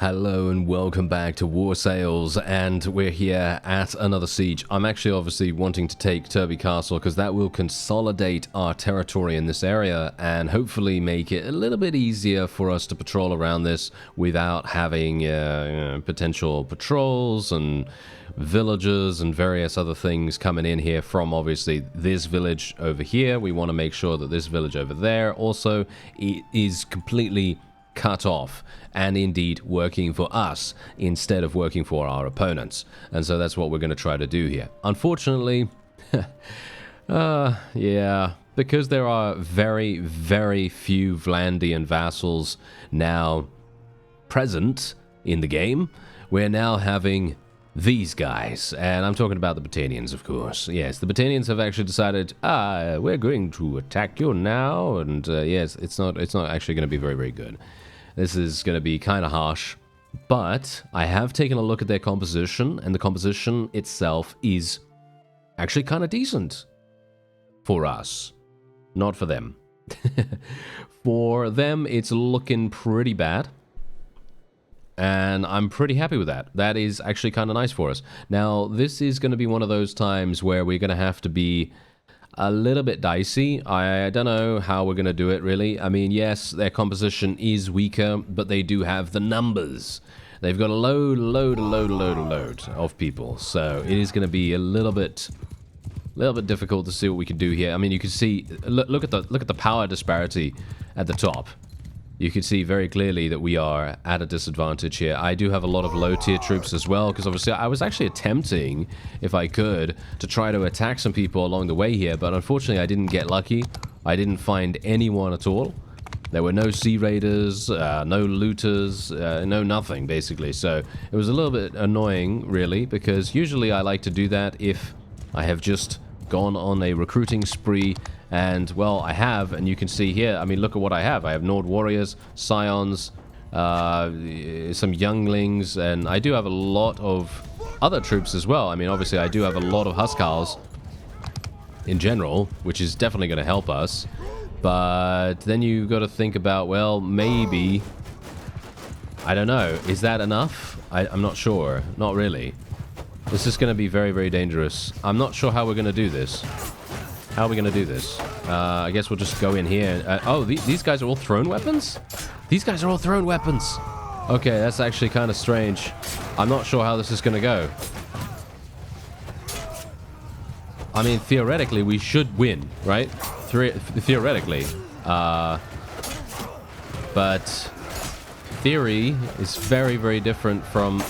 Hello and welcome back to War Sales, and we're here at another siege. I'm actually obviously wanting to take Turby Castle because that will consolidate our territory in this area and hopefully make it a little bit easier for us to patrol around this without having potential patrols and villagers and various other things coming in here from obviously this village over here. We want to make sure that this village over there also is completely cut off and indeed working for us instead of working for our opponents. And so that's what we're going to try to do here. Unfortunately, yeah, because there are very, very few VLANDIAN vassals now present in the game, we're now having these guys, and I'm talking about the Battanians, of course. Yes, the Battanians have actually decided, we're going to attack you now, and yes, it's not actually going to be very, very good. This is going to be kind of harsh, but I have taken a look at their composition, and the composition itself is actually kind of decent for us, not for them. For them, it's looking pretty bad. And I'm pretty happy with that. That is actually kind of nice for us. Now, this is going to be one of those times where we're going to have to be a little bit dicey. I don't know how we're going to do it, really. I mean, yes, their composition is weaker, but they do have the numbers. They've got a load of people. So it is going to be a little bit difficult to see what we can do here. I mean, you can see, look at the power disparity at the top. You can see very clearly that we are at a disadvantage here. I do have a lot of low-tier troops as well, because obviously I was actually attempting, if I could, to try to attack some people along the way here, but unfortunately I didn't get lucky. I didn't find anyone at all. There were no sea raiders, no looters, no nothing, basically. So it was a little bit annoying, really, because usually I like to do that if I have just gone on a recruiting spree. And, well, I have, and you can see here, I mean, look at what I have. I have Nord Warriors, Scions, some Younglings, and I do have a lot of other troops as well. I mean, obviously, I do have a lot of Huskarls in general, which is definitely going to help us. But then you got to think about, well, maybe, I don't know, is that enough? I'm not sure. Not really. This is going to be very, very dangerous. I'm not sure how we're going to do this. How are we going to do this? I guess we'll just go in here. Oh, these guys are all thrown weapons? These guys are all thrown weapons. Okay, that's actually kind of strange. I'm not sure how this is going to go. I mean, theoretically, we should win, right? Theoretically. But theory is very, very different from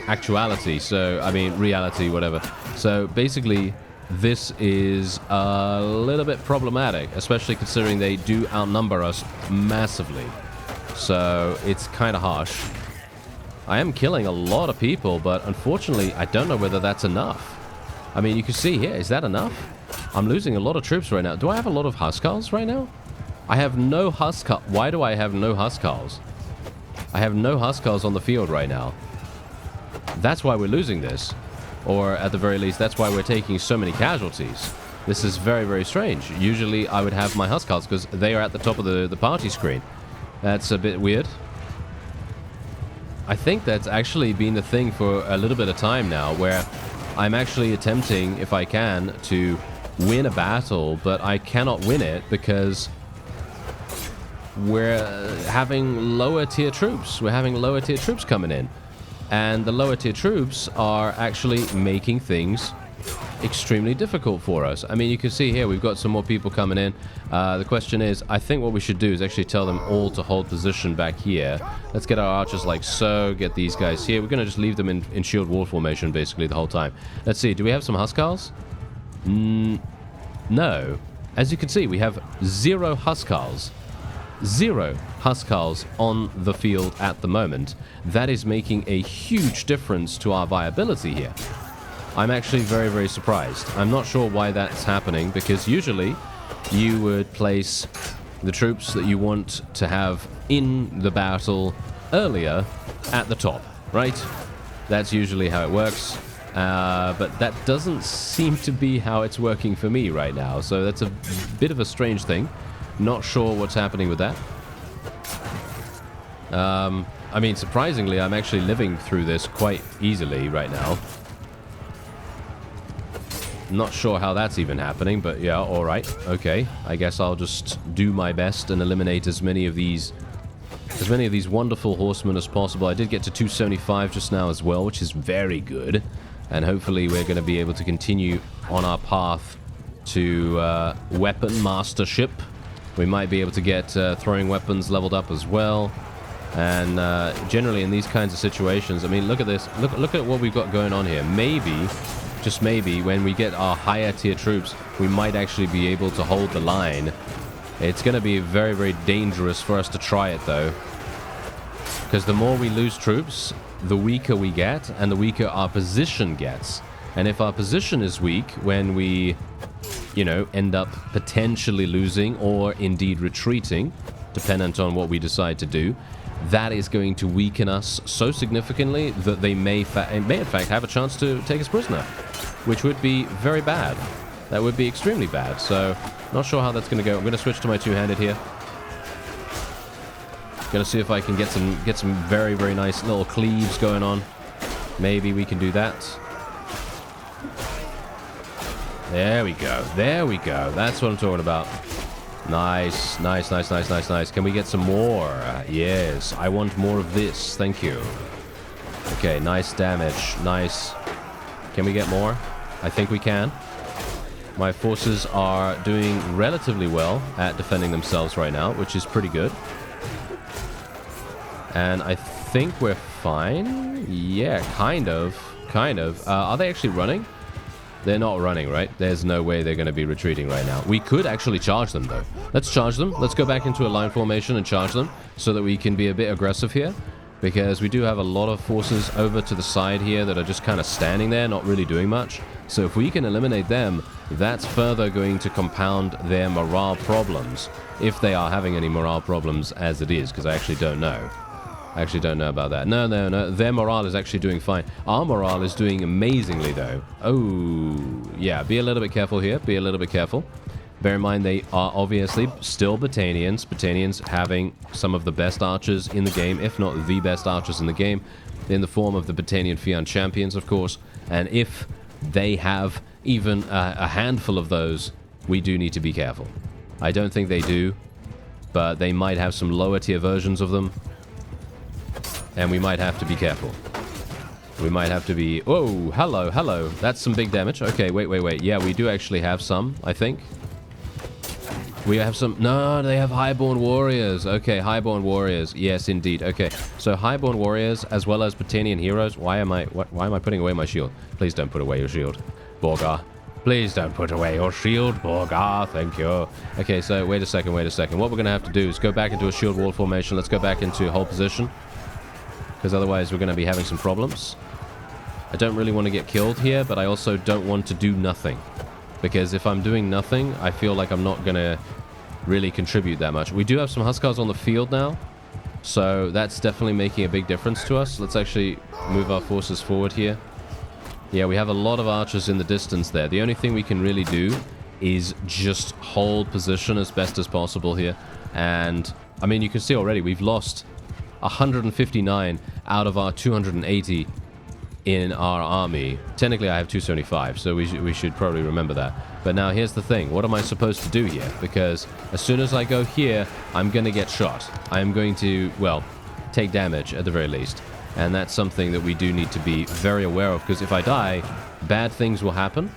actuality. So, I mean, reality, whatever. So, basically, this is a little bit problematic, especially considering they do outnumber us massively. So it's kind of harsh. I am killing a lot of people, but unfortunately, I don't know whether that's enough. I mean, you can see here, is that enough? I'm losing a lot of troops right now. Do I have a lot of Huskarls right now? I have no Huskarls. Why do I have no Huskarls? I have no Huskarls on the field right now. That's why we're losing this. Or at the very least, that's why we're taking so many casualties. This is very, very strange. Usually I would have my Huskarls because they are at the top of the party screen. That's a bit weird. I think that's actually been the thing for a little bit of time now, where I'm actually attempting, if I can, to win a battle, but I cannot win it because we're having lower tier troops. We're having lower tier troops coming in. And the lower tier troops are actually making things extremely difficult for us. I mean, you can see here, we've got some more people coming in. The question is, I think what we should do is actually tell them all to hold position back here. Let's get our archers like so, get these guys here. We're going to just leave them in shield wall formation, basically, the whole time. Let's see, do we have some Huskarls? No. As you can see, we have 0 Huskarls. 0 Huskarls on the field at the moment. That is making a huge difference to our viability here. I'm actually very, very surprised. I'm not sure why that's happening, because usually you would place the troops that you want to have in the battle earlier at the top, right? That's usually how it works. But that doesn't seem to be how it's working for me right now. So that's a bit of a strange thing. Not sure what's happening with that. I mean, surprisingly, I'm actually living through this quite easily right now. Not sure how that's even happening, but yeah, alright. Okay, I guess I'll just do my best and eliminate as many of these wonderful horsemen as possible. I did get to 275 just now as well, which is very good. And hopefully we're going to be able to continue on our path to weapon mastership. We might be able to get throwing weapons leveled up as well. And generally in these kinds of situations, I mean, look at this. Look at what we've got going on here. Maybe, just maybe, when we get our higher tier troops, we might actually be able to hold the line. It's going to be very, very dangerous for us to try it, though. Because the more we lose troops, the weaker we get, and the weaker our position gets. And if our position is weak, when we, you know, end up potentially losing or indeed retreating, dependent on what we decide to do, that is going to weaken us so significantly that they may in fact have a chance to take us prisoner, which would be very bad. That would be extremely bad. So, not sure how that's going to go. I'm going to switch to my two-handed here. Going to see if I can get some very, very nice little cleaves going on. Maybe we can do that. There we go. There we go. That's what I'm talking about. Nice, nice, nice, nice, nice, nice. Can we get some more? Yes, I want more of this. Thank you. Okay, nice damage. Nice. Can we get more? I think we can. My forces are doing relatively well at defending themselves right now, which is pretty good. And I think we're fine. Yeah, kind of. Kind of. Are they actually running? They're not running, right? There's no way they're going to be retreating right now. We could actually charge them, though. Let's charge them. Let's go back into a line formation and charge them so that we can be a bit aggressive here. Because we do have a lot of forces over to the side here that are just kind of standing there, not really doing much. So if we can eliminate them, that's further going to compound their morale problems. If they are having any morale problems as it is, because I actually don't know. I actually don't know about that. No, no, no. Their morale is actually doing fine. Our morale is doing amazingly, though. Oh, yeah. Be a little bit careful here. Be a little bit careful. Bear in mind, they are obviously still Battanians. Battanians having some of the best archers in the game, if not the best archers in the game, in the form of the Battanian Fian champions, of course. And if they have even a handful of those, we do need to be careful. I don't think they do, but they might have some lower tier versions of them. And we might have to be careful. We might have to be... Oh, hello, hello. That's some big damage. Okay, wait, wait, wait. Yeah, we do actually have some, I think. We have some... No, they have highborn warriors. Okay, highborn warriors. Yes, indeed. Okay, so highborn warriors as well as Battanian heroes. Why am I putting away my shield? Please don't put away your shield, Borgar. Please don't put away your shield, Borgar. Thank you. Okay, so wait a second, wait a second. What we're going to have to do is go back into a shield wall formation. Let's go back into hold position. Because otherwise we're going to be having some problems. I don't really want to get killed here, but I also don't want to do nothing. Because if I'm doing nothing, I feel like I'm not going to really contribute that much. We do have some Huskars on the field now, so that's definitely making a big difference to us. Let's actually move our forces forward here. Yeah, we have a lot of archers in the distance there. The only thing we can really do is just hold position as best as possible here. And, I mean, you can see already we've lost 159 out of our 280 in our army. Technically, I have 275, so we should probably remember that. But now, here's the thing. What am I supposed to do here? Because as soon as I go here, I'm going to get shot. I'm going to, well, take damage at the very least. And that's something that we do need to be very aware of, because if I die, bad things will happen.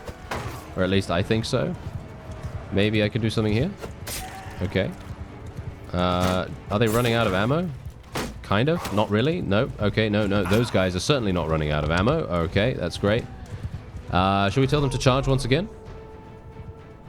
Or at least I think so. Maybe I can do something here. Okay. Are they running out of ammo? Kind of. Not really. No. Okay, no, no. Those guys are certainly not running out of ammo. Okay, that's great. Should we tell them to charge once again?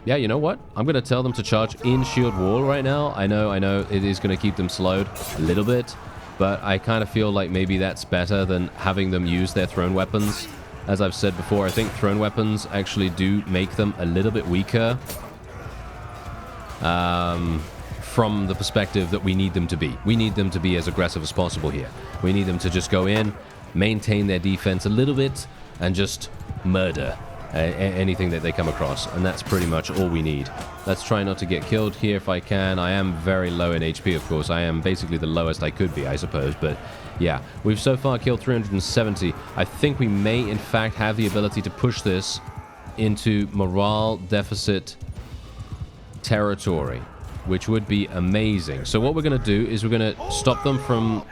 Yeah, you know what? I'm going to tell them to charge in shield wall right now. I know it is going to keep them slowed a little bit, but I kind of feel like maybe that's better than having them use their thrown weapons. As I've said before, I think thrown weapons actually do make them a little bit weaker. From the perspective that we need them to be. We need them to be as aggressive as possible here. We need them to just go in, maintain their defense a little bit, and just murder. anything that they come across, and that's pretty much all we need. Let's try not to get killed here if I can. I am very low in HP, of course. I am basically the lowest I could be, I suppose, but yeah, we've so far killed 370. I think we may, in fact, have the ability to push this into morale deficit territory, which would be amazing. So what we're going to do is we're going to stop them from,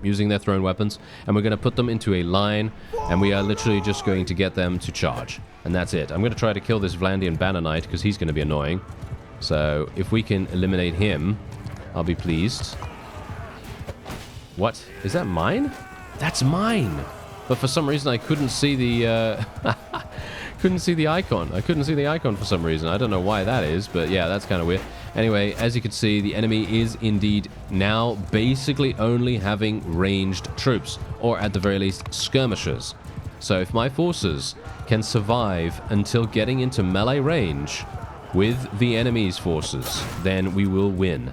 using their thrown weapons, and we're going to put them into a line, and we are literally just going to get them to charge. And that's it. I'm going to try to kill this VLANDIAN Banner Knight, because he's going to be annoying. So if we can eliminate him, I'll be pleased. What? Is that mine? That's mine! But for some reason I couldn't see the, couldn't see the icon. I couldn't see the icon for some reason. I don't know why that is, but yeah, that's kind of weird. Anyway, as you can see, the enemy is indeed now basically only having ranged troops, or at the very least, skirmishers. So if my forces can survive until getting into melee range with the enemy's forces, then we will win.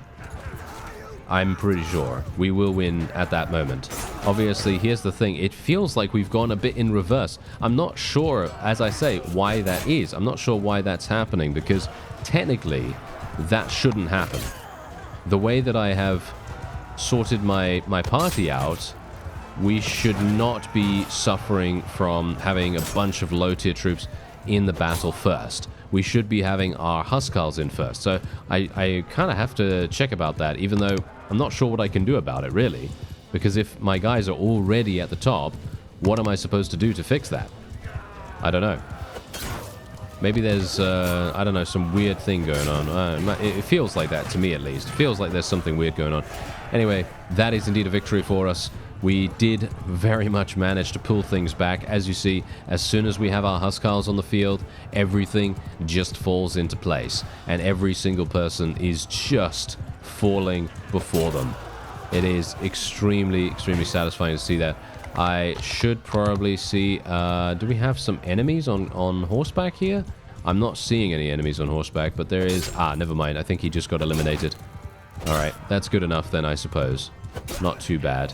I'm pretty sure we will win at that moment. Obviously, here's the thing. It feels like we've gone a bit in reverse. I'm not sure, as I say, why that is. I'm not sure why that's happening, because technically, that shouldn't happen. The way that I have sorted my party out, we should not be suffering from having a bunch of low-tier troops in the battle first. We should be having our Huskarls in first. So I kind of have to check about that, even though I'm not sure what I can do about it, really. Because if my guys are already at the top, what am I supposed to do to fix that? I don't know. Maybe there's, I don't know, some weird thing going on. It feels like that to me, at least. It feels like there's something weird going on. Anyway, that is indeed a victory for us. We did very much manage to pull things back. As you see, as soon as we have our Huskarls on the field, everything just falls into place. And every single person is just falling before them. It is extremely, extremely satisfying to see that. I should probably see, do we have some enemies on horseback here? I'm not seeing any enemies on horseback, but there is, never mind. I think he just got eliminated. Alright, that's good enough then, I suppose. Not too bad.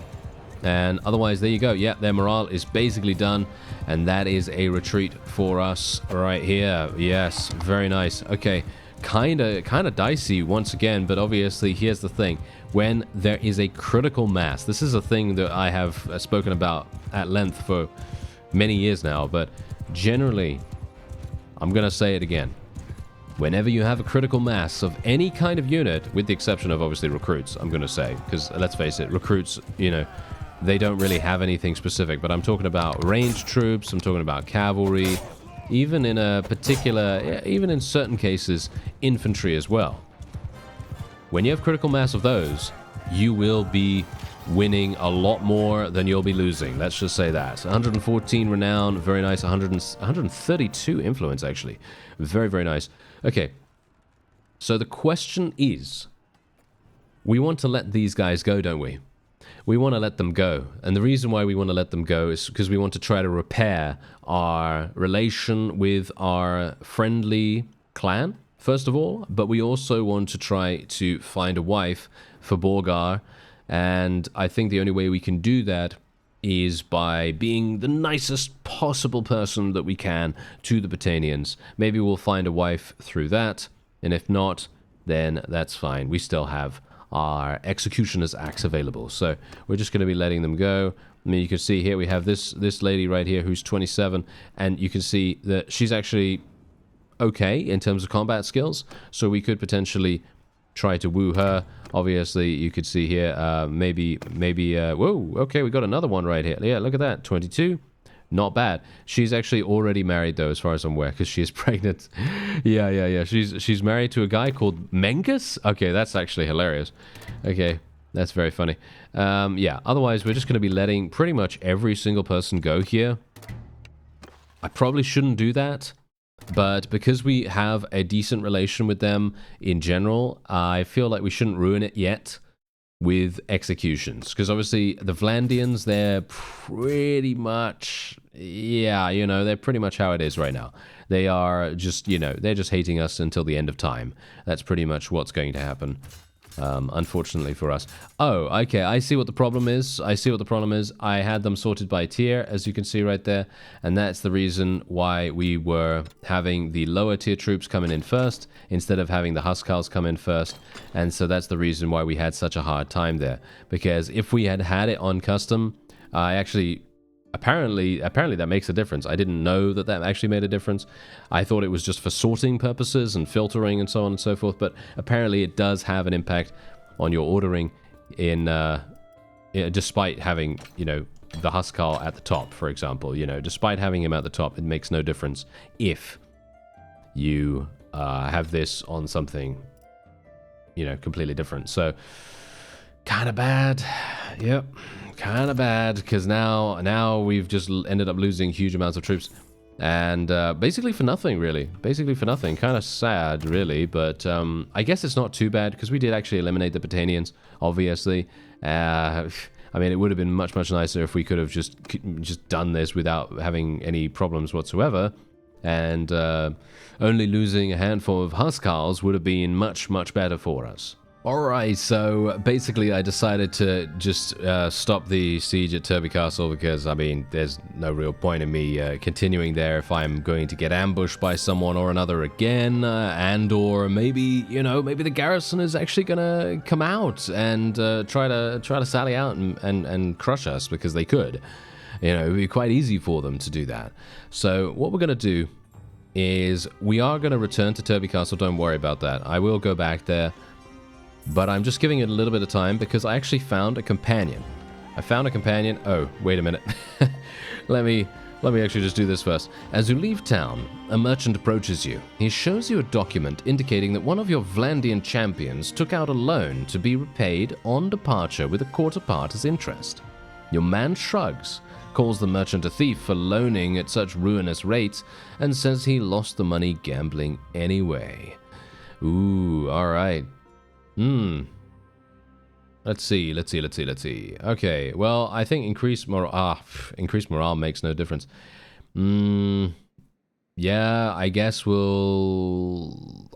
And otherwise, there you go. Yeah, their morale is basically done, and that is a retreat for us right here. Yes, very nice. Okay, kind of dicey once again, but obviously, here's the thing. When there is a critical mass, this is a thing that I have spoken about at length for many years now, but generally, I'm going to say it again. Whenever you have a critical mass of any kind of unit, with the exception of obviously recruits, I'm going to say, because let's face it, recruits, they don't really have anything specific, but I'm talking about ranged troops, I'm talking about cavalry, even in a particular, even in certain cases, infantry as well. When you have critical mass of those, you will be winning a lot more than you'll be losing. Let's just say that. 114 renown, very nice. 132 influence, actually. Very, very nice. Okay, so the question is, we want to let these guys go, don't we? We want to let them go. And the reason why we want to let them go is because we want to try to repair our relation with our friendly clan, first of all, but we also want to try to find a wife for Borgar, and I think the only way we can do that is by being the nicest possible person that we can to the Britannians. Maybe we'll find a wife through that, and if not, then that's fine. We still have our Executioner's Axe available, so we're just going to be letting them go. I mean, you can see here we have this lady right here who's 27, and you can see that she's actually okay in terms of combat skills, so we could potentially try to woo her. Obviously, you could see here, maybe, whoa, okay, we got another one right here. Yeah, look at that, 22. Not bad. She's actually already married, though, as far as I'm aware, because she is pregnant. Yeah. She's married to a guy called Mengus? Okay, that's actually hilarious. Okay, that's very funny. Yeah, otherwise, we're just going to be letting pretty much every single person go here. I probably shouldn't do that, but because we have a decent relation with them in general, I feel like we shouldn't ruin it yet with executions, because obviously the VLANDIANs, they're pretty much, yeah, they're pretty much how it is right now. They are just, they're just hating us until the end of time. That's pretty much what's going to happen. unfortunately for us. Oh, okay, I see what the problem is. I had them sorted by tier, as you can see right there, and that's the reason why we were having the lower tier troops coming in first, instead of having the Huskars come in first, and so that's the reason why we had such a hard time there. Because if we had had it on custom, I actually... Apparently that makes a difference. I didn't know that actually made a difference. I thought it was just for sorting purposes and filtering and so on and so forth, but apparently it does have an impact on your ordering despite having, you know, the Huskar at the top, for example. You know, despite having him at the top, it makes no difference if you have this on something, you know, completely different. So, kind of bad. Yep. Kind of bad, because now we've just ended up losing huge amounts of troops, and basically for nothing, really. Basically for nothing. Kind of sad, really, but I guess it's not too bad, because we did actually eliminate the Botanians, obviously. I mean, it would have been much nicer if we could have just done this without having any problems whatsoever, and only losing a handful of Huskars would have been much better for us. Alright, so basically I decided to just stop the siege at Turby Castle, because, I mean, there's no real point in me continuing there if I'm going to get ambushed by someone or another again, and or maybe, you know, maybe the garrison is actually gonna come out and try to sally out and crush us, because they could. You know, it would be quite easy for them to do that. So what we're gonna do is we are gonna return to Turby Castle, don't worry about that. I will go back there. But I'm just giving it a little bit of time, because I actually found a companion. Oh, wait a minute. Let me actually just do this first. As you leave town, a merchant approaches you. He shows you a document indicating that one of your VLANDIAN champions took out a loan to be repaid on departure with a quarter part as interest. Your man shrugs, calls the merchant a thief for loaning at such ruinous rates, and says he lost the money gambling anyway. Ooh, alright. Let's see. Okay, well, I think increased morale makes no difference. Yeah, I guess we'll...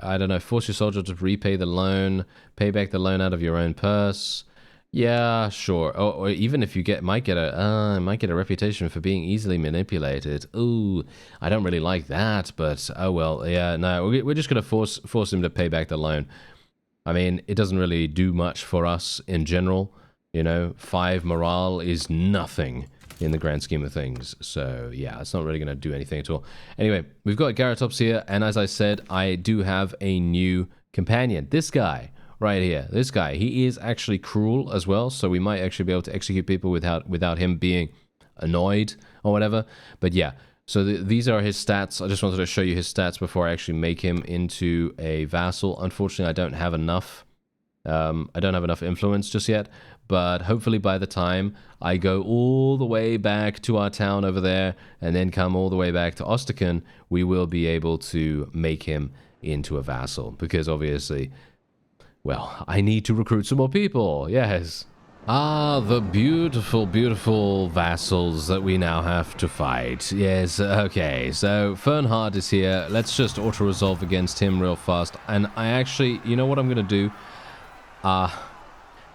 I don't know, force your soldier to repay the loan, pay back the loan out of your own purse. Yeah, sure. Or even if you might get a reputation for being easily manipulated. Ooh, I don't really like that, but oh well. Yeah, no, we're just gonna force him to pay back the loan. I mean, it doesn't really do much for us in general. You know, 5 morale is nothing in the grand scheme of things. So, yeah, it's not really going to do anything at all. Anyway, we've got Garatops here, and as I said, I do have a new companion. This guy right here. This guy, he is actually cruel as well, so we might actually be able to execute people without him being annoyed or whatever. But yeah. So these are his stats. I just wanted to show you his stats before I actually make him into a vassal. Unfortunately, I don't have enough. I don't have enough influence just yet. But hopefully by the time I go all the way back to our town over there and then come all the way back to Osterken, we will be able to make him into a vassal. Because obviously, well, I need to recruit some more people. Yes. Ah, the beautiful vassals that we now have to fight. Yes, okay, so Fernhard is here. Let's just auto-resolve against him real fast. And I actually, you know what I'm going to do?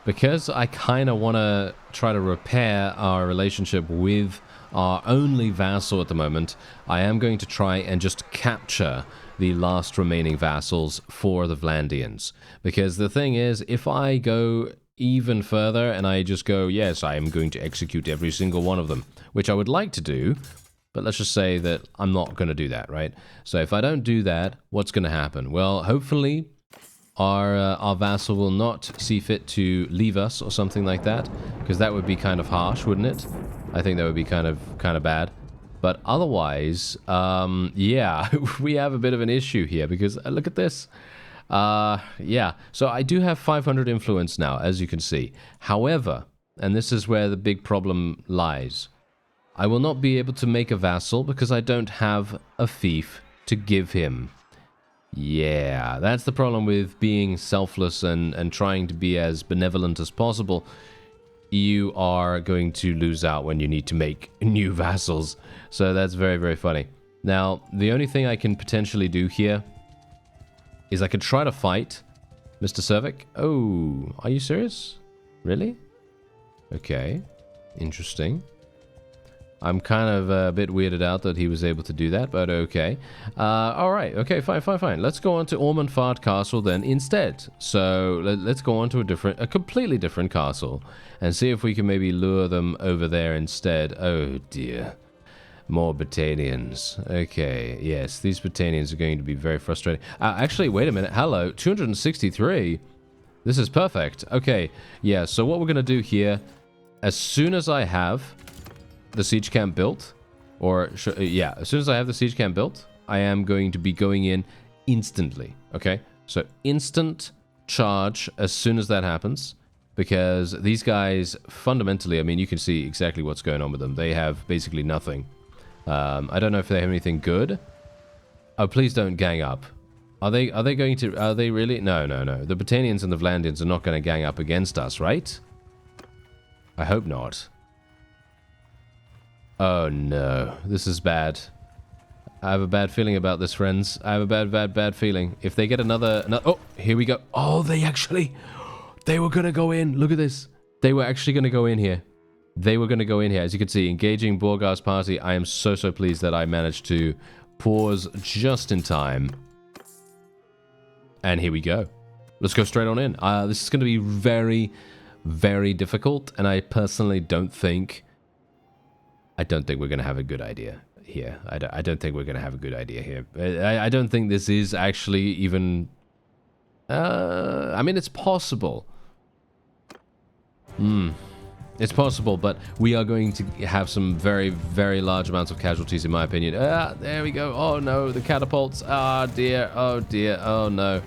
Because I kind of want to try to repair our relationship with our only vassal at the moment, I am going to try and just capture the last remaining vassals for the VLANDIANs. Because the thing is, if I go even further and I just go, yes, I am going to execute every single one of them, which I would like to do, but let's just say that I'm not going to do that, right? So if I don't do that, what's going to happen? Well, hopefully our vassal will not see fit to leave us or something like that, because that would be kind of harsh, wouldn't it? I think that would be kind of bad. But otherwise, yeah, we have a bit of an issue here, because look at this. Yeah, so I do have 500 influence now, as you can see. However, and this is where the big problem lies, I will not be able to make a vassal because I don't have a fief to give him. Yeah, that's the problem with being selfless and trying to be as benevolent as possible. You are going to lose out when you need to make new vassals. So that's very funny. Now, the only thing I can potentially do here is I could try to fight Mr. Cervic? Oh, are you serious? Really? Okay. Interesting. I'm kind of a bit weirded out that he was able to do that, but okay. Alright, okay, fine. Let's go on to Ormondfart Castle then instead. So, let's go on to a completely different castle. And see if we can maybe lure them over there instead. Oh dear. More Britannians. Okay, yes, these Britannians are going to be very frustrating. Actually, wait a minute. Hello, 263? This is perfect. Okay, yeah, so what we're going to do here, as soon as I have the siege camp built, yeah, as soon as I have the siege camp built, I am going to be going in instantly, okay? So instant charge as soon as that happens, because these guys fundamentally, I mean, you can see exactly what's going on with them. They have basically nothing. I don't know if they have anything good. Oh, please don't gang up. Are they going to, are they really? No. The Britannians and the VLANDIANs are not going to gang up against us, right? I hope not. Oh no, this is bad. I have a bad feeling about this, friends. I have a bad feeling. If they get another oh, here we go. Oh, they were gonna go in. Look at this. They were actually gonna go in here. They were gonna go in here. As you can see, engaging Borgar's party. I am so pleased that I managed to pause just in time. And here we go. Let's go straight on in. This is gonna be very, very difficult, and I personally don't think we're going to have a good idea here. I don't think we're going to have a good idea here. I don't think this is actually even... I mean, it's possible. It's possible, but we are going to have some very, very large amounts of casualties, in my opinion. There we go. Oh, no, the catapults. Oh, dear. Oh, no.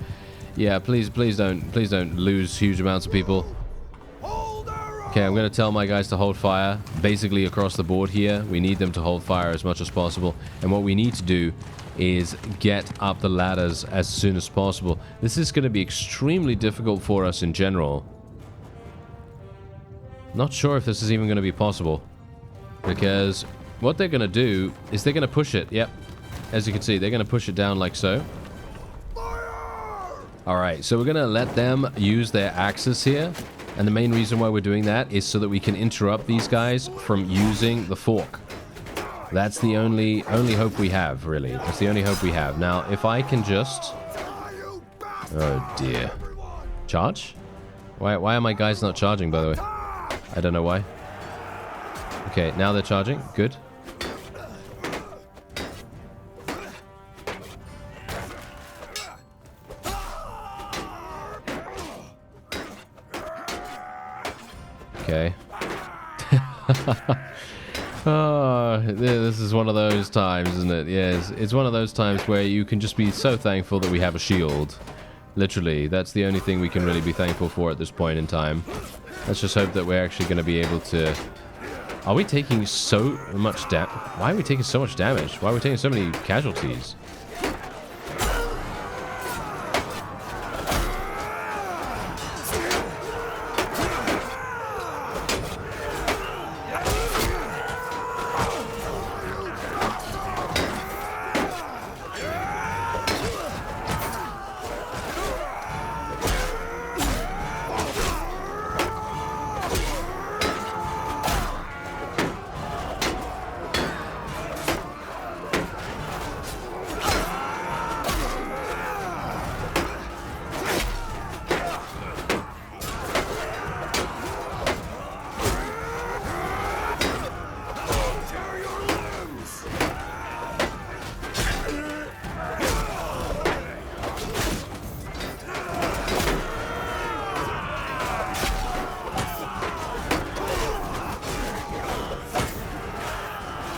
Yeah, please don't lose huge amounts of people. Okay, I'm going to tell my guys to hold fire, basically across the board here. We need them to hold fire as much as possible. And what we need to do is get up the ladders as soon as possible. This is going to be extremely difficult for us in general. Not sure if this is even going to be possible. Because what they're going to do is they're going to push it. Yep. As you can see, they're going to push it down like so. Alright, so we're going to let them use their axes here. And the main reason why we're doing that is so that we can interrupt these guys from using the fork. That's the only hope we have, really. That's the only hope we have. Now, if I can just... Oh, dear. Charge? Why are my guys not charging, by the way? I don't know why. Okay, now they're charging. Good. Okay. Oh, this is one of those times, isn't it? Yes, it's one of those times where you can just be so thankful that we have a shield. Literally, that's the only thing we can really be thankful for at this point in time. Let's just hope that we're actually going to be able to... Are we taking so much damage? Why are we taking so much damage? Why are we taking so many casualties?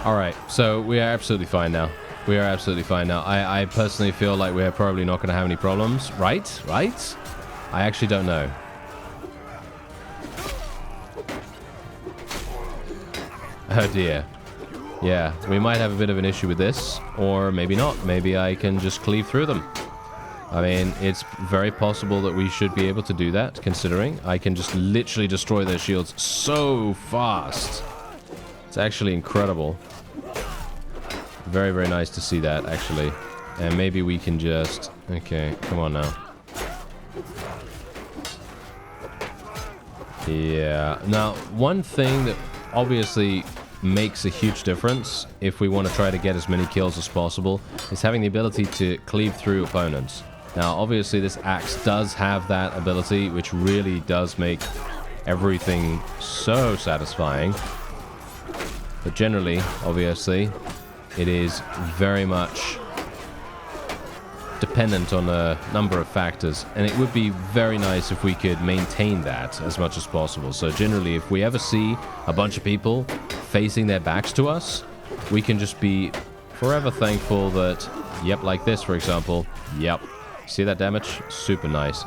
Alright, so we are absolutely fine now. We are absolutely fine now. I personally feel like we're probably not going to have any problems. Right? Right? I actually don't know. Oh dear. Yeah, we might have a bit of an issue with this. Or maybe not. Maybe I can just cleave through them. I mean, it's very possible that we should be able to do that, considering I can just literally destroy their shields so fast. It's actually incredible. Very, very nice to see that, actually. And maybe we can just... Okay, come on now. Yeah. Now, one thing that obviously makes a huge difference if we want to try to get as many kills as possible is having the ability to cleave through opponents. Now, obviously, this axe does have that ability, which really does make everything so satisfying. But generally, obviously, it is very much dependent on a number of factors, and it would be very nice if we could maintain that as much as possible. So generally, if we ever see a bunch of people facing their backs to us, we can just be forever thankful that, yep, like this, for example, yep, see that damage? Super nice.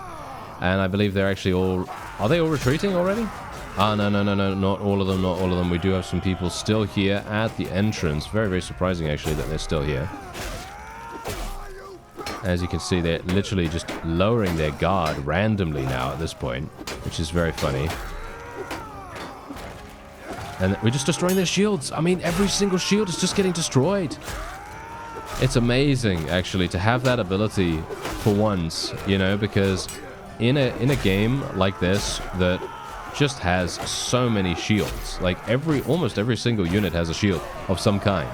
And I believe they're actually all... Are they all retreating already? Ah, no, not all of them, not all of them. We do have some people still here at the entrance. Very, very surprising, actually, that they're still here. As you can see, they're literally just lowering their guard randomly now at this point, which is very funny. And we're just destroying their shields. I mean, every single shield is just getting destroyed. It's amazing, actually, to have that ability for once, you know, because in a game like this that just has so many shields, like almost every single unit has a shield of some kind,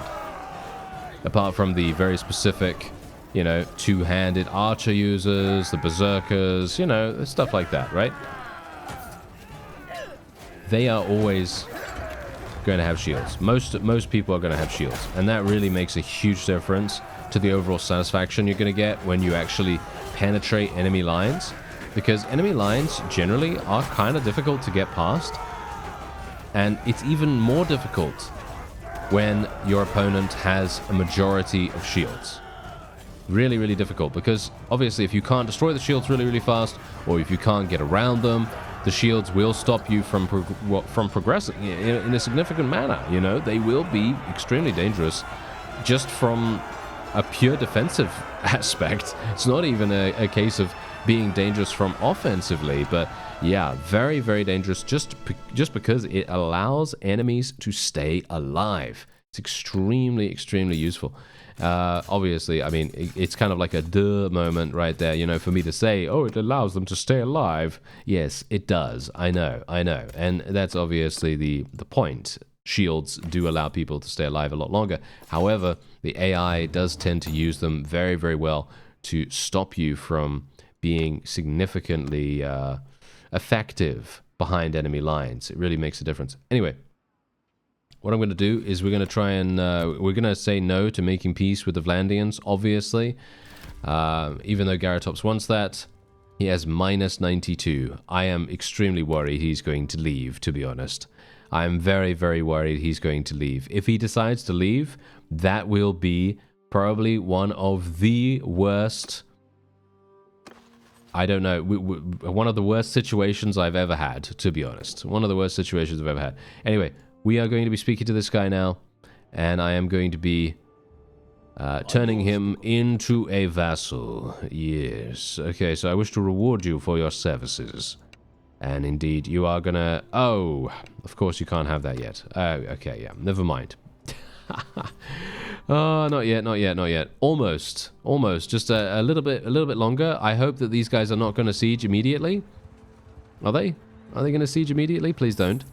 apart from the very specific, you know, two-handed archer users, the berserkers, you know, stuff like that, right? They are always going to have shields. Most people are going to have shields, and that really makes a huge difference to the overall satisfaction you're going to get when you actually penetrate enemy lines, because enemy lines generally are kind of difficult to get past, and it's even more difficult when your opponent has a majority of shields. Really, really difficult, because obviously if you can't destroy the shields really, really fast, or if you can't get around them, the shields will stop you from progressing in a significant manner. You know, they will be extremely dangerous just from a pure defensive aspect. It's not even a case of being dangerous from offensively, but yeah, very, very dangerous just because it allows enemies to stay alive. It's extremely, extremely useful. Obviously, I mean, it's kind of like a duh moment right there, you know, for me to say, oh, it allows them to stay alive. Yes, it does. I know. And that's obviously the point. Shields do allow people to stay alive a lot longer. However, the AI does tend to use them very, very well to stop you from being significantly effective behind enemy lines. It really makes a difference. Anyway, what I'm going to do is we're going to try and we're going to say no to making peace with the VLANDIANs, obviously. Even though Garatops wants that, he has minus 92. I am extremely worried he's going to leave, to be honest. I'm very, very worried he's going to leave. If he decides to leave, that will be probably one of the worst... I don't know, one of the worst situations I've ever had, to be honest. One of the worst situations I've ever had. Anyway, we are going to be speaking to this guy now, and I am going to be turning him into a vassal. Yes. Okay, so I wish to reward you for your services. And indeed, you are gonna... Oh, of course you can't have that yet. Okay, yeah, never mind. Oh, not yet. Almost. Just a little bit longer. I hope that these guys are not going to siege immediately. Are they? Are they going to siege immediately? Please don't.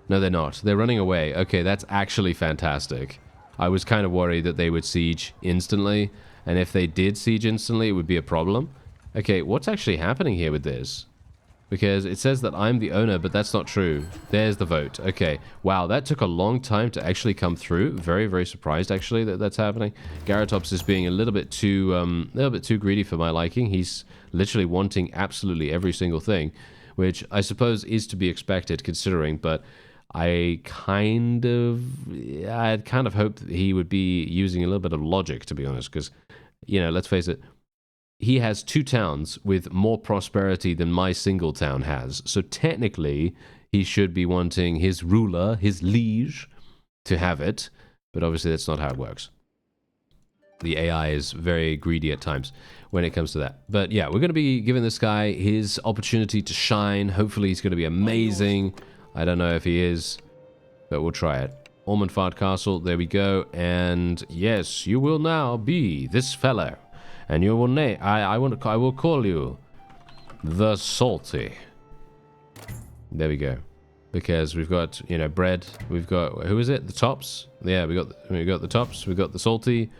No, they're not. They're running away. Okay, that's actually fantastic. I was kind of worried that they would siege instantly, and if they did siege instantly, it would be a problem. Okay, what's actually happening here with this? Because it says that I'm the owner, but that's not true. There's the vote. Okay. Wow, that took a long time to actually come through. Very, very surprised, actually, that that's happening. Garatops is being a little bit too greedy for my liking. He's literally wanting absolutely every single thing, which I suppose is to be expected, considering, but I'd kind of hoped that he would be using a little bit of logic, to be honest, because, you know, let's face it, he has 2 towns with more prosperity than my single town has. So technically, he should be wanting his ruler, his liege, to have it. But obviously, that's not how it works. The AI is very greedy at times when it comes to that. But yeah, we're going to be giving this guy his opportunity to shine. Hopefully, he's going to be amazing. I don't know if he is, but we'll try it. Ormondfart Castle, there we go. And yes, you will now be this fellow. And you will I will call you the Salty. There we go. Because we've got, you know, bread. We've got, who is it? The tops? Yeah, we got the tops. We've got the salty.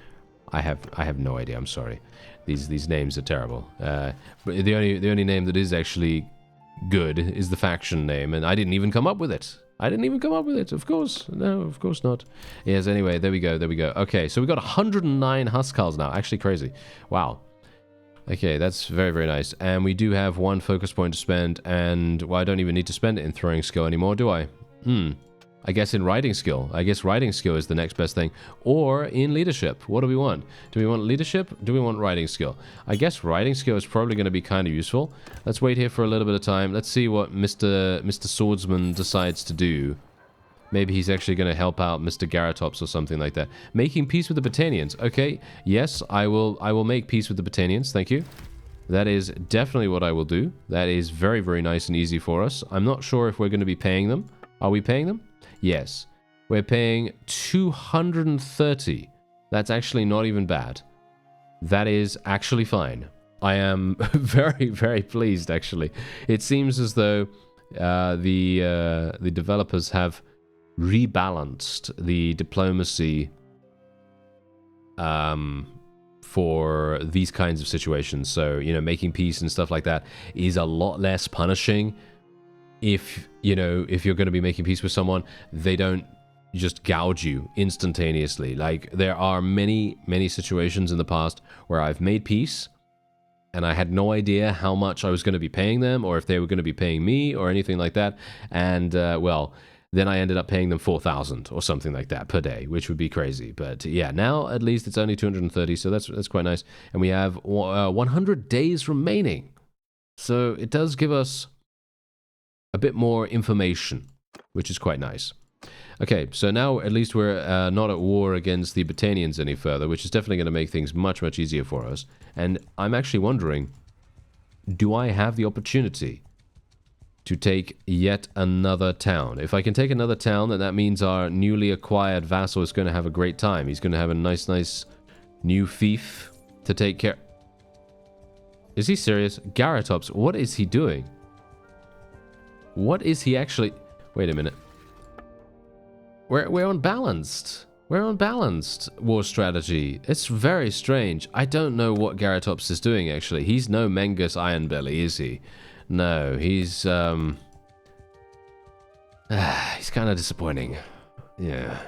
I have no idea. I'm sorry. These names are terrible. But the only name that is actually good is the faction name, and I didn't even come up with it. Of course. No, of course not. Yes, anyway, there we go. Okay, so we got 109 Huskars now. Actually crazy. Wow. Okay, that's very, very nice. And we do have one focus point to spend, and, well, I don't even need to spend it in throwing skill anymore, do I? I guess in riding skill. I guess riding skill is the next best thing. Or in leadership. What do we want? Do we want leadership? Do we want riding skill? I guess riding skill is probably going to be kind of useful. Let's wait here for a little bit of time. Let's see what Mr. Swordsman decides to do. Maybe he's actually going to help out Mr. Garatops or something like that. Making peace with the Botanians. Okay, yes, I will make peace with the Botanians. Thank you. That is definitely what I will do. That is very, very nice and easy for us. I'm not sure if we're going to be paying them. Are we paying them? Yes. We're paying 230. That's actually not even bad. That is actually fine. I am very, very pleased, actually. It seems as though the developers have rebalanced the diplomacy for these kinds of situations. So, you know, making peace and stuff like that is a lot less punishing. If, you know, if you're going to be making peace with someone, they don't just gouge you instantaneously. Like, there are many, many situations in the past where I've made peace and I had no idea how much I was going to be paying them, or if they were going to be paying me or anything like that. And, well, then I ended up paying them 4,000 or something like that per day, which would be crazy. But yeah, now at least it's only 230, so that's quite nice. And we have 100 days remaining. So it does give us a bit more information, which is quite nice. Okay, so now at least we're not at war against the Botanians any further, which is definitely going to make things much, much easier for us. And I'm actually wondering, do I have the opportunity to take yet another town? If I can take another town, then that means our newly acquired vassal is going to have a great time. He's going to have a nice new fief to take care. Is he serious? Garatops, what is he doing? What is he actually... Wait a minute. We're unbalanced. We're unbalanced war strategy. It's very strange. I don't know what Garatops is doing, actually. He's no Mengus Ironbelly, is he? No, he's kind of disappointing. Yeah,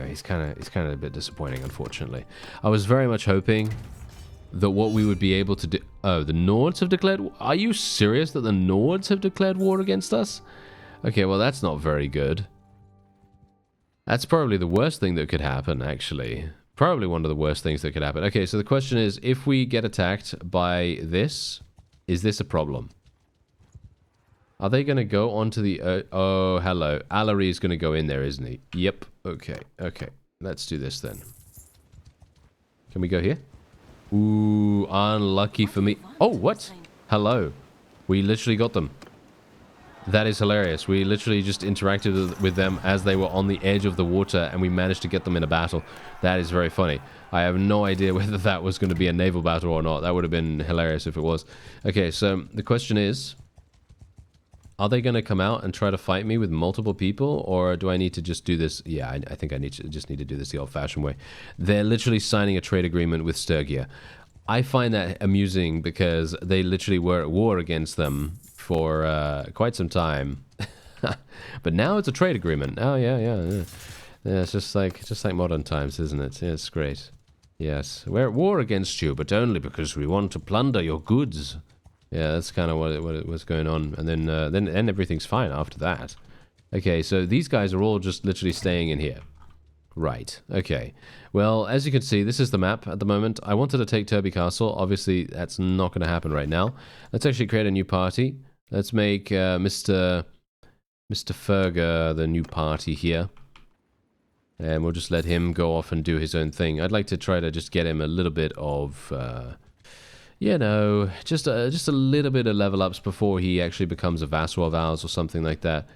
he's kind of a bit disappointing, unfortunately. I was very much hoping that what we would be able to do... Oh, the Nords have declared... Are you serious that the Nords have declared war against us? Okay, well, that's not very good. That's probably the worst thing that could happen, actually. Probably one of the worst things that could happen. Okay, so the question is, if we get attacked by this, is this a problem? Are they going to go onto the... oh, hello. Allery is going to go in there, isn't he? Yep. Okay. Let's do this then. Can we go here? Ooh, unlucky for me. Oh, what? Hello. We literally got them. That is hilarious. We literally just interacted with them as they were on the edge of the water, and we managed to get them in a battle. That is very funny. I have no idea whether that was going to be a naval battle or not. That would have been hilarious if it was. Okay, so the question is... Are they going to come out and try to fight me with multiple people, or do I need to just do this? Yeah, I think I just need to do this the old-fashioned way. They're literally signing a trade agreement with Sturgia. I find that amusing because they literally were at war against them for quite some time, but now it's a trade agreement. Oh yeah. It's just like modern times, isn't it? Yeah, it's great. Yes, we're at war against you, but only because we want to plunder your goods. Yeah, that's kind of what it was going on, and then everything's fine after that. Okay, so these guys are all just literally staying in here. Right, okay. Well, as you can see, this is the map at the moment. I wanted to take Turby Castle. Obviously, that's not going to happen right now. Let's actually create a new party. Let's make Mr. Ferger the new party here. And we'll just let him go off and do his own thing. I'd like to try to just get him a little bit of... you know, just a little bit of level ups before he actually becomes a vassal of ours or something like that.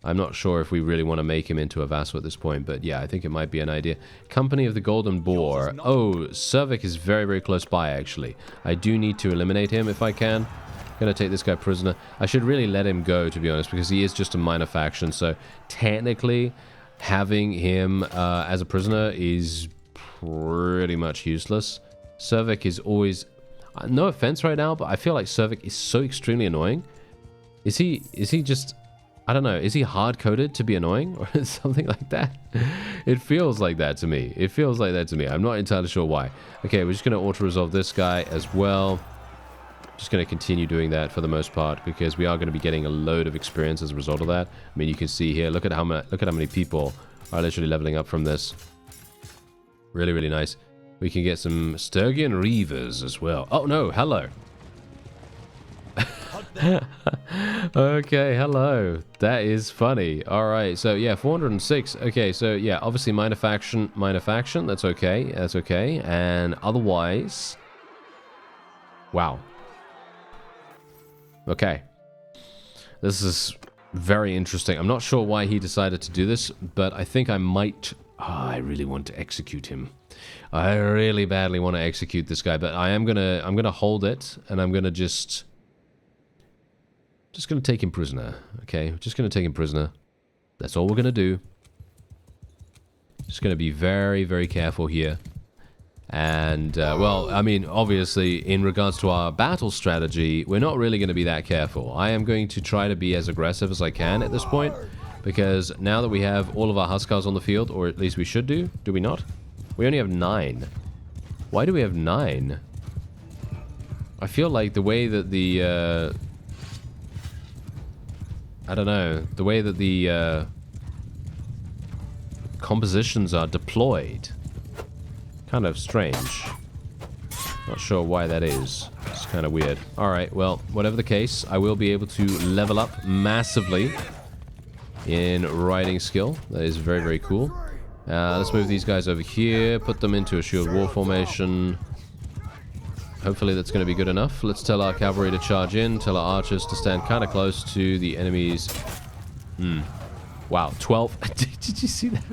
I'm not sure if we really want to make him into a vassal at this point, but yeah, I think it might be an idea. Company of the Golden Boar. Oh, Servik is very, very close by, actually. I do need to eliminate him if I can. Gonna take this guy prisoner. I should really let him go, to be honest, because he is just a minor faction. So technically, having him as a prisoner is pretty much useless. Cervik is always... no offense right now, but I feel like Cervik is so extremely annoying. Is he just... I don't know, is he hard-coded to be annoying or something like that? It feels like that to me. It feels like that to me. I'm not entirely sure why. Okay, we're just going to auto-resolve this guy as well. Just going to continue doing that for the most part because we are going to be getting a load of experience as a result of that. I mean, you can see here, look at how many people are literally leveling up from this. Really, really nice. We can get some Sturgian Reavers as well. Oh, no, hello. Okay, hello. That is funny. Alright, so yeah, 406. Okay, so yeah, obviously minor faction. That's okay. That's okay. And otherwise... wow. Okay. This is very interesting. I'm not sure why he decided to do this, but I think I might... oh, I really want to execute him. I really badly want to execute this guy, but I'm gonna hold it, and I'm gonna just gonna take him prisoner, okay? Just gonna take him prisoner. That's all we're gonna do. Just gonna be very, very careful here. And, well, I mean, obviously, in regards to our battle strategy, we're not really gonna be that careful. I am going to try to be as aggressive as I can at this point, because now that we have all of our Huskars on the field, or at least we should do we not? We only have 9. Why do we have 9? I feel like the way that the, I don't know, the way that the compositions are deployed. Kind of strange. Not sure why that is. It's kind of weird. Alright, well, whatever the case, I will be able to level up massively in riding skill. That is very, very cool. Let's move these guys over here, put them into a shield wall formation. Hopefully that's going to be good enough. Let's tell our cavalry to charge in, tell our archers to stand kind of close to the enemies. Wow, 12. Did you see that?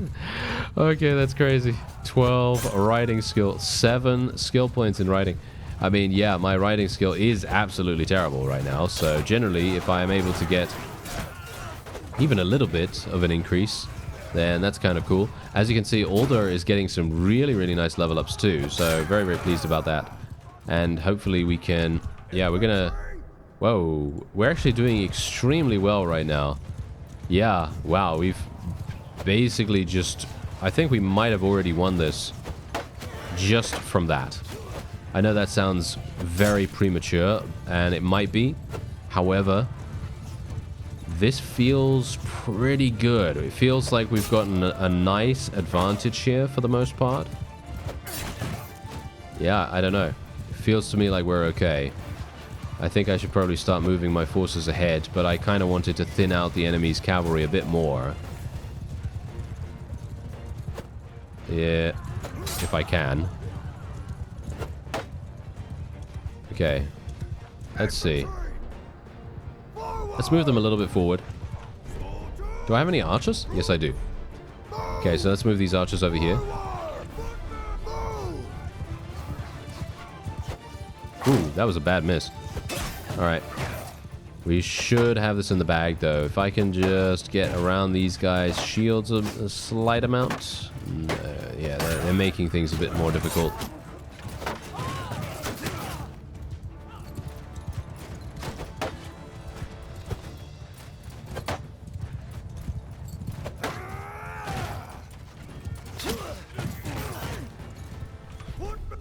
Okay, that's crazy. 12 riding skill, 7 skill points in riding. I mean, yeah, my riding skill is absolutely terrible right now. So generally, if I am able to get even a little bit of an increase, then that's kind of cool. As you can see, Alder is getting some really, really nice level ups too. So very, very pleased about that. And hopefully we can... yeah, we're gonna... whoa, we're actually doing extremely well right now. Yeah, wow, we've basically just... I think we might have already won this just from that. I know that sounds very premature, and it might be. However, this feels pretty good. It feels like we've gotten a nice advantage here for the most part. Yeah, I don't know. It feels to me like we're okay. I think I should probably start moving my forces ahead, but I kind of wanted to thin out the enemy's cavalry a bit more. Yeah, if I can. Okay. Let's see. Let's move them a little bit forward. Do I have any archers? Yes, I do. Okay, so let's move these archers over here. Ooh, that was a bad miss. Alright. We should have this in the bag, though. If I can just get around these guys' shields a slight amount. Yeah, they're making things a bit more difficult.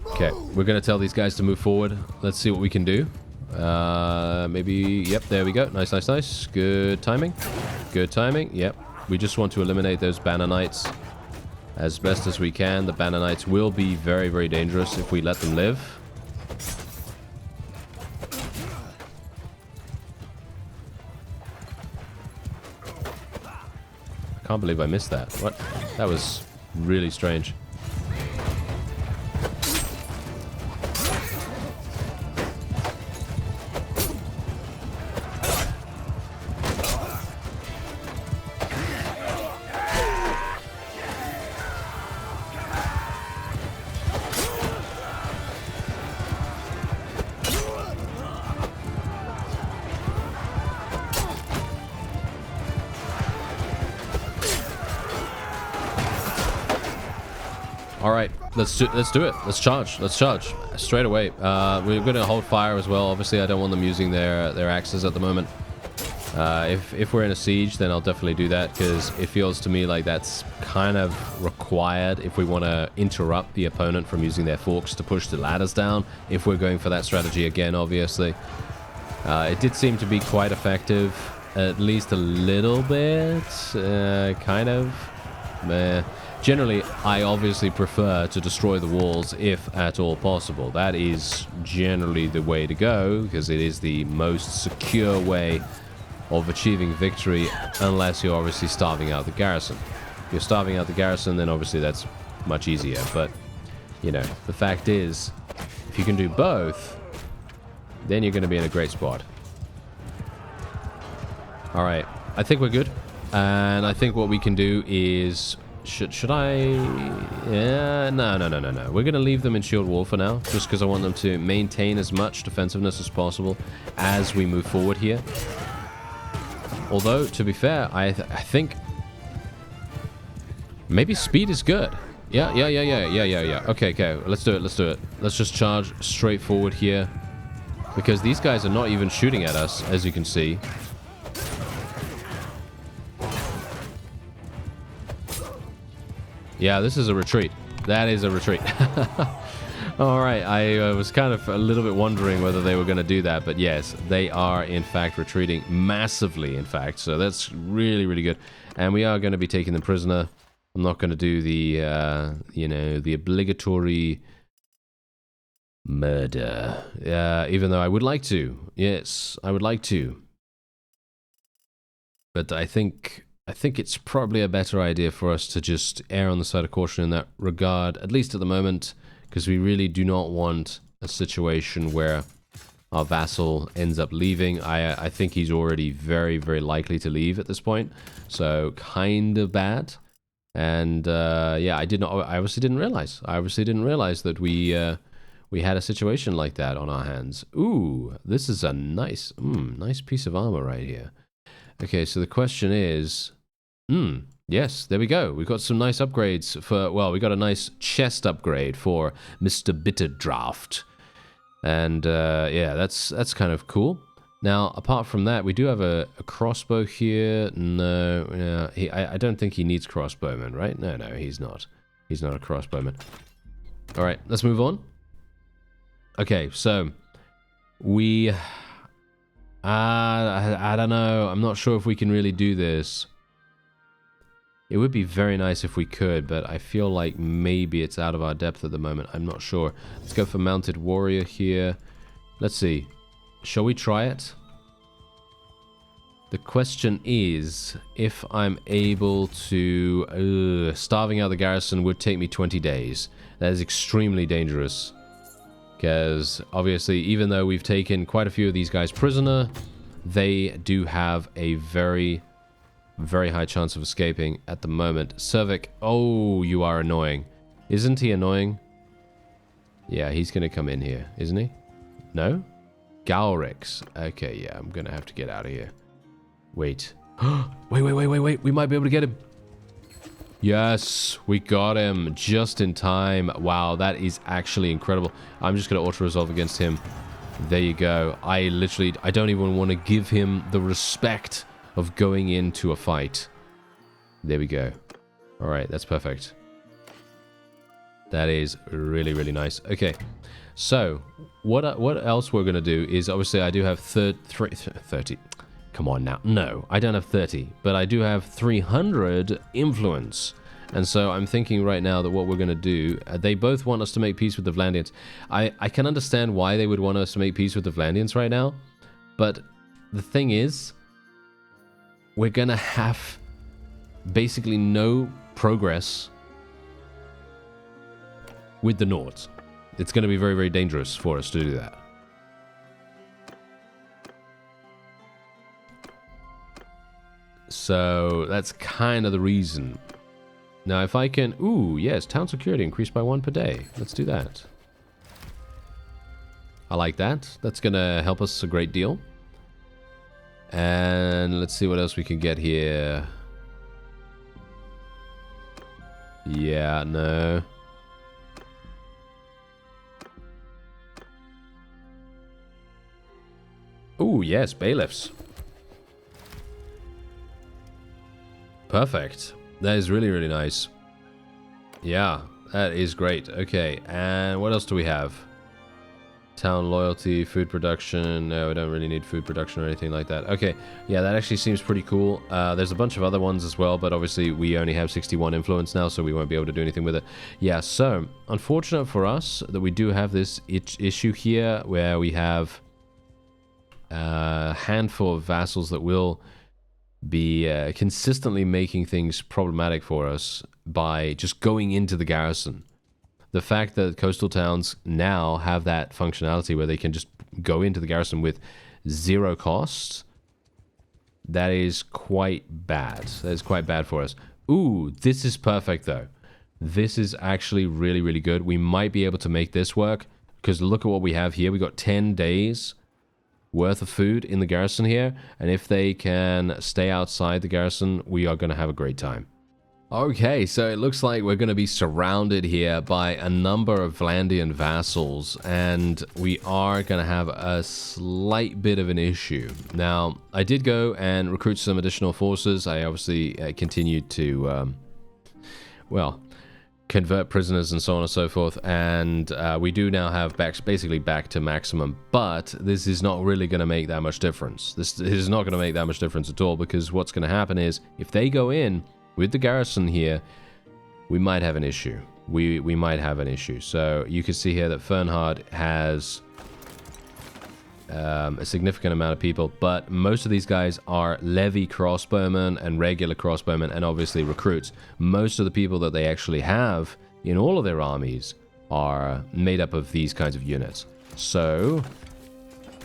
Okay, we're going to tell these guys to move forward. Let's see what we can do. Maybe, yep, there we go. Nice, nice, nice. Good timing. Good timing, yep. We just want to eliminate those Banner Knights as best as we can. The Banner Knights will be very, very dangerous if we let them live. I can't believe I missed that. What? That was really strange. All right, let's do it. Let's charge straight away. We're going to hold fire as well. Obviously, I don't want them using their axes at the moment. If we're in a siege, then I'll definitely do that, because it feels to me like that's kind of required if we want to interrupt the opponent from using their forks to push the ladders down, if we're going for that strategy again, obviously. It did seem to be quite effective, at least a little bit, kind of. Generally, I obviously prefer to destroy the walls if at all possible. That is generally the way to go, because it is the most secure way of achieving victory, unless you're obviously starving out the garrison. If you're starving out the garrison, then obviously that's much easier. But, you know, the fact is, if you can do both, then you're going to be in a great spot. Alright, I think we're good. And I think what we can do is... Should I... Yeah, no. We're going to leave them in shield wall for now, just because I want them to maintain as much defensiveness as possible as we move forward here. Although, to be fair, I think maybe speed is good. Yeah. Okay, let's do it. Let's just charge straight forward here, because these guys are not even shooting at us, as you can see. Yeah, this is a retreat. That is a retreat. Alright, I was kind of a little bit wondering whether they were going to do that, but yes, they are in fact retreating massively, in fact, so that's really, really good. And we are going to be taking them prisoner. I'm not going to do the, you know, the obligatory murder, even though I would like to. Yes, I would like to. But I think it's probably a better idea for us to just err on the side of caution in that regard, at least at the moment, because we really do not want a situation where our vassal ends up leaving. I think he's already very, very likely to leave at this point, so kind of bad. And yeah, I obviously didn't realize. I obviously didn't realize that we had a situation like that on our hands. Ooh, this is a nice piece of armor right here. Okay, so the question is... yes, there we go. We've got some nice upgrades for... Well, we got a nice chest upgrade for Mr. Bitterdraft. And, yeah, that's kind of cool. Now, apart from that, we do have a crossbow here. No, yeah, I don't think he needs crossbowmen, right? No, he's not. He's not a crossbowman. All right, let's move on. Okay, so... We... I don't know. I'm not sure if we can really do this. It would be very nice if we could, but I feel like maybe it's out of our depth at the moment. I'm not sure. Let's go for Mounted Warrior here. Let's see. Shall we try it? The question is, if I'm able to... starving out the garrison would take me 20 days. That is extremely dangerous. Because, obviously, even though we've taken quite a few of these guys prisoner, they do have a very... very high chance of escaping at the moment. Cervic, oh, you are annoying. Isn't he annoying? Yeah, he's going to come in here, isn't he? No? Galrix. Okay, yeah, I'm going to have to get out of here. Wait. Wait. We might be able to get him. Yes, we got him just in time. Wow, that is actually incredible. I'm just going to auto-resolve against him. There you go. I don't even want to give him the respect of going into a fight. There we go. All right, that's perfect. That is really, really nice. Okay, so what else we're going to do is, obviously, I do have 30. Come on now. No, I don't have 30, but I do have 300 influence. And so I'm thinking right now that what we're going to do, they both want us to make peace with the VLANDIANs. I can understand why they would want us to make peace with the VLANDIANs right now, but the thing is, we're going to have basically no progress with the Nords. It's going to be very, very dangerous for us to do that. So that's kind of the reason. Now, if I can... Ooh, yes, town security increased by 1 per day. Let's do that. I like that. That's going to help us a great deal. And let's see what else we can get here. Yeah, no. Ooh, yes, bailiffs. Perfect. That is really, really nice. Yeah, that is great. Okay, and what else do we have? Town loyalty, food production. No, we don't really need food production or anything like that. Okay, yeah, that actually seems pretty cool. There's a bunch of other ones as well, but obviously we only have 61 influence now, so we won't be able to do anything with it. Yeah, so unfortunate for us that we do have this issue here where we have a handful of vassals that will be consistently making things problematic for us by just going into the garrison. The fact that coastal towns now have that functionality where they can just go into the garrison with 0 costs, that is quite bad. That is quite bad for us. Ooh, this is perfect though. This is actually really, really good. We might be able to make this work because look at what we have here. We got 10 days worth of food in the garrison here, and if they can stay outside the garrison, we are going to have a great time. Okay, so it looks like we're going to be surrounded here by a number of VLANDIAN vassals, and we are going to have a slight bit of an issue. Now, I did go and recruit some additional forces. I obviously continued to, well, convert prisoners and so on and so forth, and we do now have basically back to maximum, but this is not really going to make that much difference. This is not going to make that much difference at all, because what's going to happen is if they go in with the garrison here, we might have an issue. We might have an issue. So you can see here that Fernhard has a significant amount of people, but most of these guys are levy crossbowmen and regular crossbowmen and obviously recruits. Most of the people that they actually have in all of their armies are made up of these kinds of units. So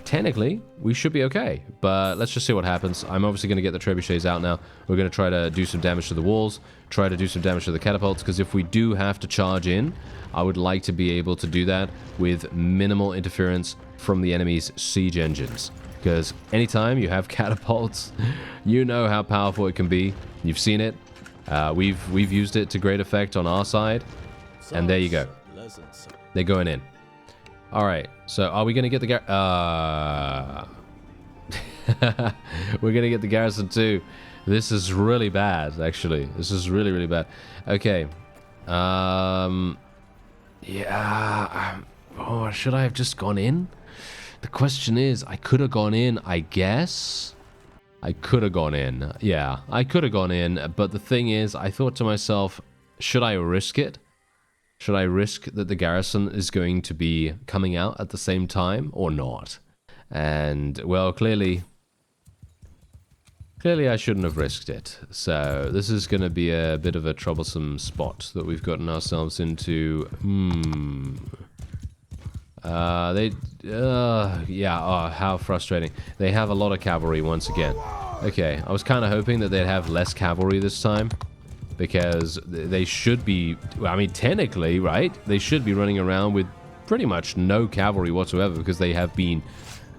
technically, we should be okay, but let's just see what happens. I'm obviously going to get the trebuchets out now. We're going to try to do some damage to the walls, try to do some damage to the catapults, because if we do have to charge in, I would like to be able to do that with minimal interference from the enemy's siege engines. Because anytime you have catapults, you know how powerful it can be. You've seen it. We've used it to great effect on our side, and there you go. They're going in. All right, so are we going to get the we're going to get the garrison too. This is really bad, actually. This is really, really bad. Okay. Yeah. Oh, should I have just gone in? The question is, I could have gone in, I guess. I could have gone in. Yeah, I could have gone in, but the thing is, I thought to myself, should I risk it? Should I risk that the garrison is going to be coming out at the same time or not? And, well, clearly I shouldn't have risked it. So this is going to be a bit of a troublesome spot that we've gotten ourselves into. Yeah, oh, how frustrating. They have a lot of cavalry once again. Okay, I was kind of hoping that they'd have less cavalry this time, because they should be, I mean, technically, right? They should be running around with pretty much no cavalry whatsoever, because they have been,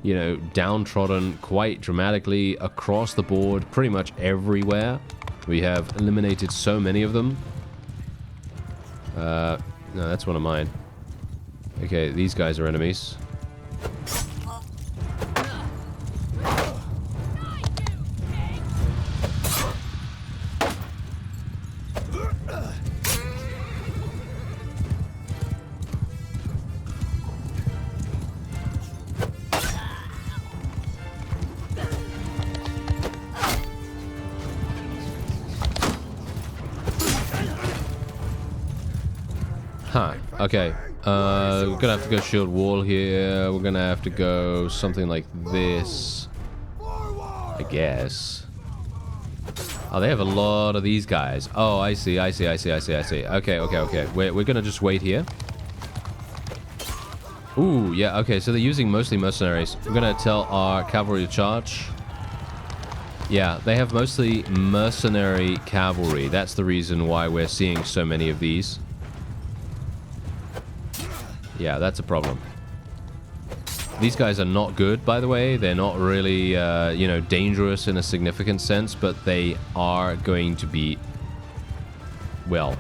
you know, downtrodden quite dramatically across the board, pretty much everywhere. We have eliminated so many of them. No, that's one of mine. Okay, these guys are enemies. Huh, okay. We're gonna have to go shield wall here. We're gonna have to go something like this, I guess. Oh, they have a lot of these guys. Oh, I see. Okay. We're gonna just wait here. Ooh, yeah, okay, so they're using mostly mercenaries. We're gonna tell our cavalry to charge. Yeah, they have mostly mercenary cavalry. That's the reason why we're seeing so many of these. Yeah, that's a problem. These guys are not good, by the way. They're not really, you know, dangerous in a significant sense, but they are going to be, well,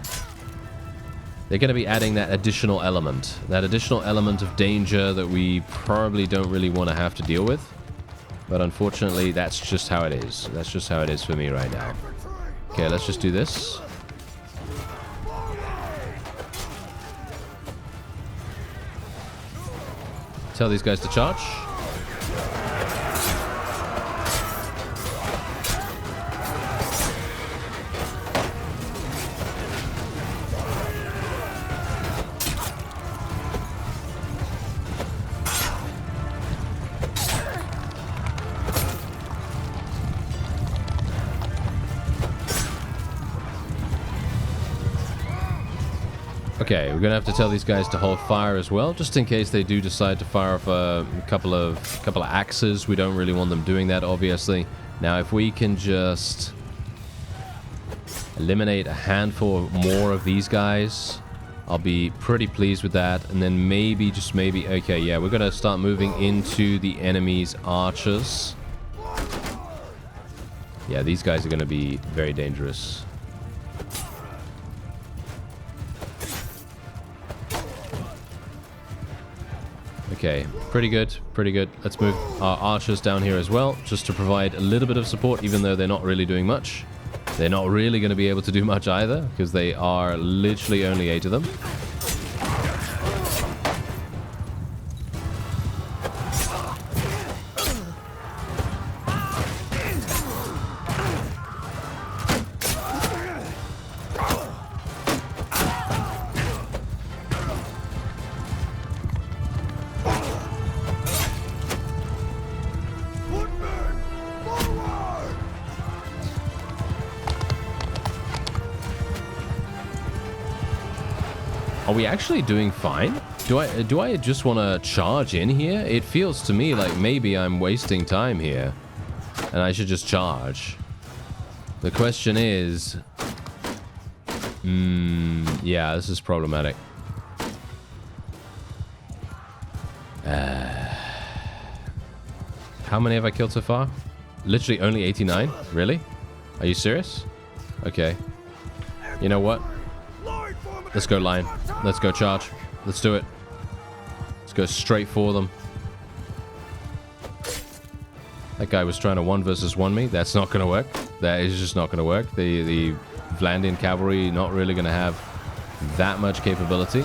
they're going to be adding that additional element of danger that we probably don't really want to have to deal with. But unfortunately, that's just how it is. That's just how it is for me right now. Okay, let's just do this. Tell these guys to charge. Okay, we're gonna have to tell these guys to hold fire as well, just in case they do decide to fire off a couple of axes. We don't really want them doing that, obviously. Now, if we can just eliminate a handful more of these guys, I'll be pretty pleased with that. And then maybe, just maybe, okay, yeah, we're gonna start moving into the enemy's archers. Yeah, these guys are gonna be very dangerous. Okay, pretty good, pretty good. Let's move our archers down here as well, just to provide a little bit of support, even though they're not really doing much. They're not really going to be able to do much either, because they are literally only 8 of them. Are we actually doing fine? Do I just want to charge in here? It feels to me like maybe I'm wasting time here, and I should just charge. The question is, yeah, this is problematic. How many have I killed so far? Literally only 89? Really? Are you serious? Okay. You know what? Let's go line. Let's go charge. Let's do it. Let's go straight for them. That guy was trying to 1 versus 1 me. That's not going to work. That is just not going to work. The VLANDIAN cavalry not really going to have that much capability.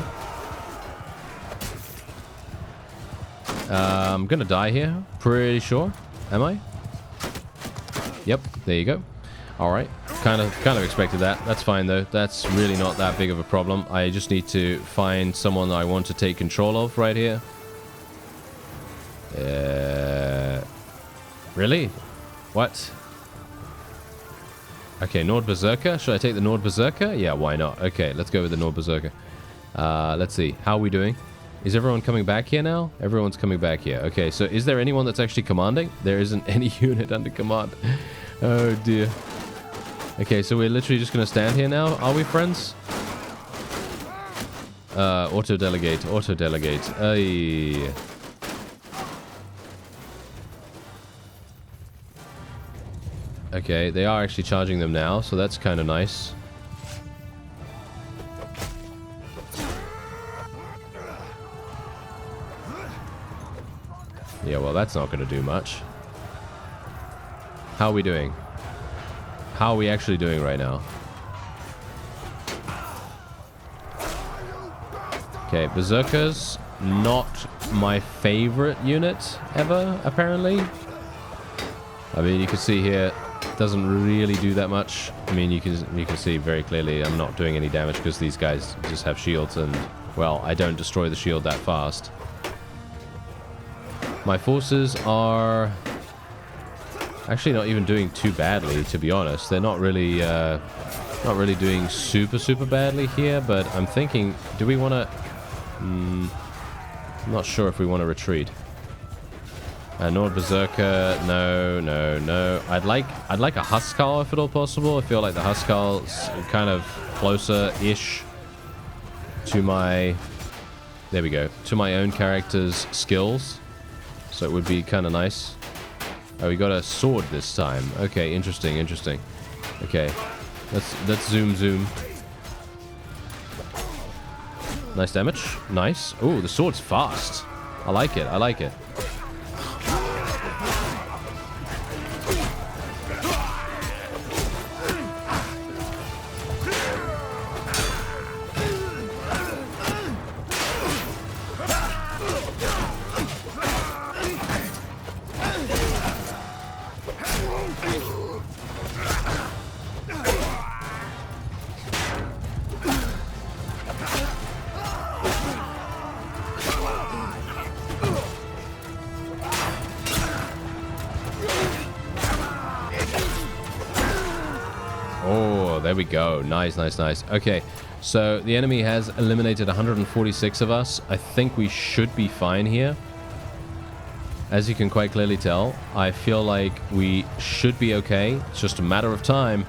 I'm going to die here. Pretty sure. Am I? Yep. There you go. All right. Kind of expected that. That's fine though. That's really not that big of a problem. I just need to find someone I want to take control of right here. Really? What? Okay, Nord Berserker. Should I take the Nord Berserker? Yeah, why not? Okay, let's go with the Nord Berserker. Let's see. How are we doing? Is everyone coming back here now? Everyone's coming back here. Okay, so is there anyone that's actually commanding? There isn't any unit under command. Oh dear. Okay, so we're literally just going to stand here now, are we, friends? Auto-delegate, auto-delegate. Ay. Okay, they are actually charging them now, so that's kind of nice. Yeah, well, that's not going to do much. How are we doing? How are we actually doing right now? Okay, Berserkers, not my favorite unit ever, apparently. I mean, you can see here, it doesn't really do that much. I mean, you can see very clearly I'm not doing any damage because these guys just have shields and, well, I don't destroy the shield that fast. My forces are actually not even doing too badly, to be honest. They're not really doing super badly here, but I'm thinking, do we want to... I'm not sure if we want to retreat. Nord Berserker, no. I'd like a Huskarl if at all possible. I feel like the Huskarl's kind of closer-ish to my... There we go. To my own character's skills. So it would be kind of nice. Oh, we got a sword this time. Okay, interesting. Okay, let's zoom. Nice damage. Nice. Oh, the sword's fast. I like it. we go. Nice, nice, nice. Okay, so the enemy has eliminated 146 of us. I think we should be fine here. As you can quite clearly tell, I feel like we should be okay. It's just a matter of time.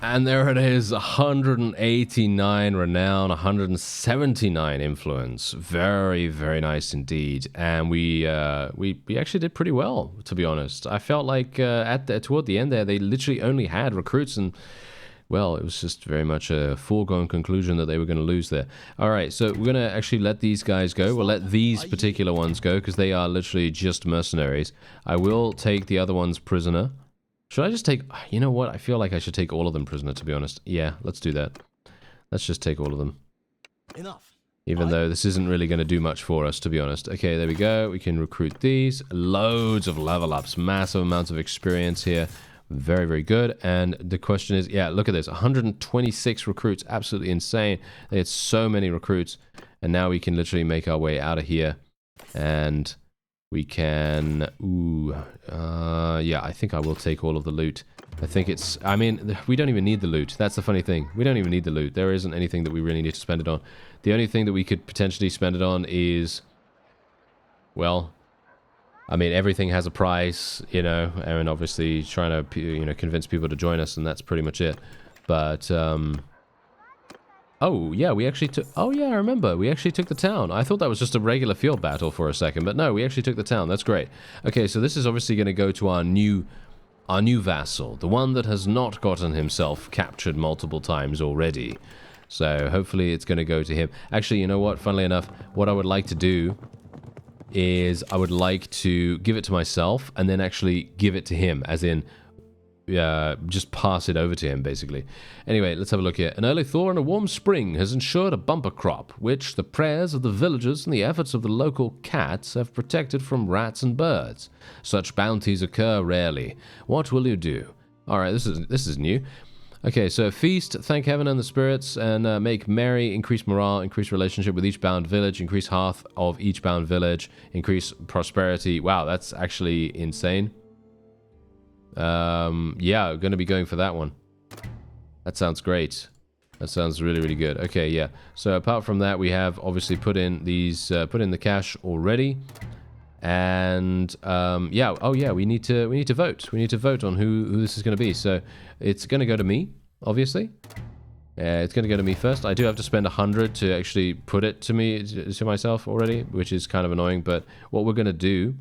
And there it is, 189 renown, 179 influence. Very, very nice indeed. And we actually did pretty well, to be honest. I felt like toward the end there, they literally only had recruits, and well, it was just very much a foregone conclusion that they were going to lose there. All right, so we're going to actually let these guys go. We'll let these particular ones go because they are literally just mercenaries. I will take the other ones prisoner. Should I just take... You know what? I feel like I should take all of them prisoner, to be honest. Yeah, let's do that. Let's just take all of them. Enough. Even though this isn't really going to do much for us, to be honest. Okay, there we go. We can recruit these. Loads of level ups. Massive amounts of experience here. Very, very good. And the question is... Yeah, look at this. 126 recruits. Absolutely insane. They had so many recruits. And now we can literally make our way out of here. And... we can... yeah, I think I will take all of the loot. I think it's... I mean, we don't even need the loot. That's the funny thing. We don't even need the loot. There isn't anything that we really need to spend it on. The only thing that we could potentially spend it on is... well... I mean, everything has a price, you know, and obviously trying to, you know, convince people to join us, and that's pretty much it. But, oh, yeah, we actually took... oh, yeah, I remember. We actually took the town. I thought that was just a regular field battle for a second, but no, we actually took the town. That's great. Okay, so this is obviously going to go to our new vassal, the one that has not gotten himself captured multiple times already. So hopefully it's going to go to him. Actually, you know what? Funnily enough, what I would like to do is I would like to give it to myself and then actually give it to him, as in... just pass it over to him, basically. Anyway, let's have a look here. An early thaw and a warm spring has ensured a bumper crop, which the prayers of the villagers and the efforts of the local cats have protected from rats and birds. Such bounties occur rarely. What will you do? Alright, this is new. Okay, so feast, thank heaven and the spirits, and make merry, increase morale, increase relationship with each bound village, increase hearth of each bound village, increase prosperity. Wow, that's actually insane. Yeah, going to be going for that one. That sounds great. That sounds really, really good. Okay, yeah. So apart from that, we have obviously put in these, put in the cash already. And, yeah, oh yeah, we need to vote. We need to vote on who this is going to be. So it's going to go to me, obviously. It's going to go to me first. I do have to spend 100 to actually put it to me, to myself already, which is kind of annoying. But what we're going to do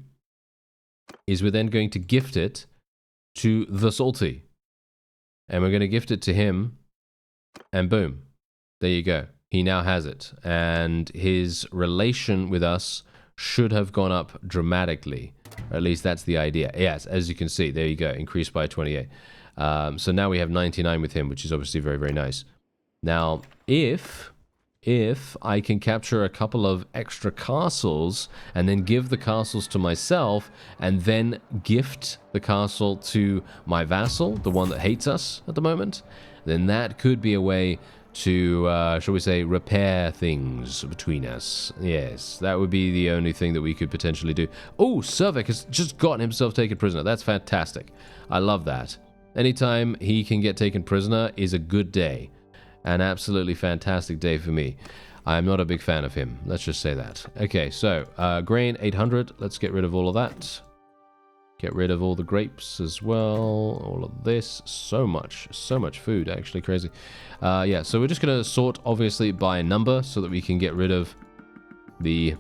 is we're then going to gift it to the Salty. And we're going to gift it to him, and boom. There you go. He now has it. And his relation with us should have gone up dramatically. Or at least that's the idea. Yes, as you can see, there you go. Increased by 28. So now we have 99 with him, which is obviously very, very nice. Now, if I can capture a couple of extra castles and then give the castles to myself and then gift the castle to my vassal, the one that hates us at the moment, then that could be a way to, shall we say, repair things between us. Yes, that would be the only thing that we could potentially do. Oh, Cervec has just gotten himself taken prisoner. That's fantastic. I love that. Anytime he can get taken prisoner is a good day. An absolutely fantastic day for me. I'm not a big fan of him. Let's just say that. Okay, so, grain, 800. Let's get rid of all of that. Get rid of all the grapes as well. All of this. So much food, actually crazy. Yeah, so we're just going to sort, obviously, by number so that we can get rid of the,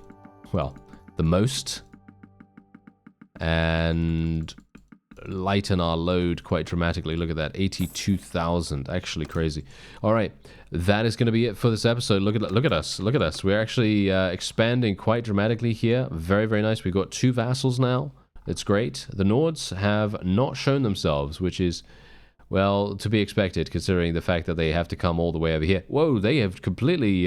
well, the most. And lighten our load quite dramatically. Look at that, 82,000. Actually crazy. All right, that is going to be it for this episode. Look at us. We're actually expanding quite dramatically here. Very, very nice. We've got 2 vassals now. It's great. The Nords have not shown themselves, which is, well, to be expected, considering the fact that they have to come all the way over here. Whoa, they have completely,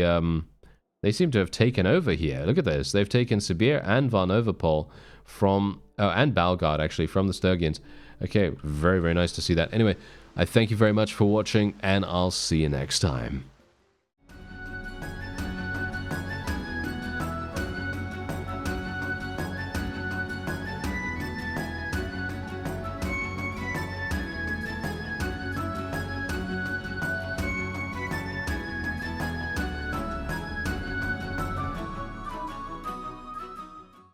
they seem to have taken over here. Look at this. They've taken Sibir and Varnovopol from, and Balgard, actually, from the Sturgians. Okay, very, very nice to see that. Anyway, I thank you very much for watching, and I'll see you next time.